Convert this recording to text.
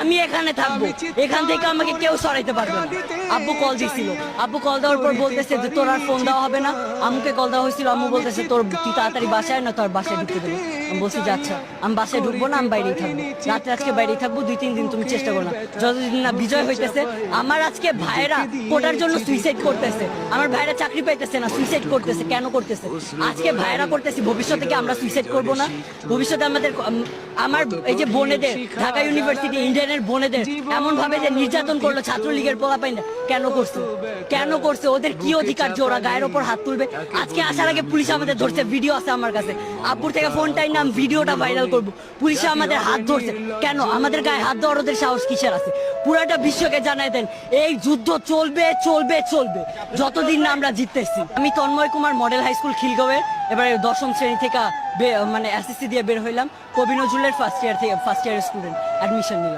আমি এখানে থাকবো, এখান থেকে আমাকে কেউ সরাইতে পারবে না। আব্বু কল দিছিল, আব্বু কল দেওয়ার পর বলতেছে যে তোর আর ফোন দেওয়া হবে না। আম্মুকে কল দেওয়া হয়েছিল, আম্মু বলতেছে তুই তাড়াতাড়ি বাসায় না, তোর বাসায় ঢুকতে দেবো। আমি বলছি যে আচ্ছা, আমি বাসায় ঢুকবো না, আমি বাইরেই থাকবো, রাতে আজকে বাইরেই থাকবো, 2-3 দিন তুমি চেষ্টা করো না। যতদিন না বিজয় হইতেছে, আমার আজকে ভাইয়েরা কোটার জন্য সুইসাইড করতেছে, আমার ভাইয়েরা চাকরি পাইতেছে না, সুইসাইড করতেছে। কেন করতেছে? আজকে ভাইয়েরা করতেছি, ভবিষ্যতে কি আমরা সুইসাইড করবো না? ভবিষ্যতে আমাদের আমার এই যে বোনেদের, ঢাকা ইউনিভার্সিটি ইন্ডিয়ানের বোনেদের এমন ভাবে যে নির্যাতন করলো ছাত্রলীগের পোলাপাইন, কেন করছে? কেন করছে? ওদের কি অধিকার যে ওরা গায়ের ওপর হাত তুলবে? আজকে আসার আগে পুলিশ আমাদের ধরছে, ভিডিও আছে আমার কাছে, আব্বুর থেকে ফোনটাই নাম ভিডিওটা ভাইরাল করবো। পুলিশে আমাদের হাত ধরছে কেন? আমাদের গায়ে হাত দেওয়ার ওদের সাহস কিসের আছে? পুরাটা বিশ্বকে জানাই দেন, এই যুদ্ধ চলবে চলবে চলবে যতদিন না আমরা জিততেছি। আমি Tanmoy Kumar, model high school খিলগাঁওয়ে এবারে 10ম শ্রেণী থেকে মানে এসএসসি দিয়ে বের হইলাম। কবি নজরুলের ফার্স্ট ইয়ার স্টুডেন্ট, অ্যাডমিশন নিলাম।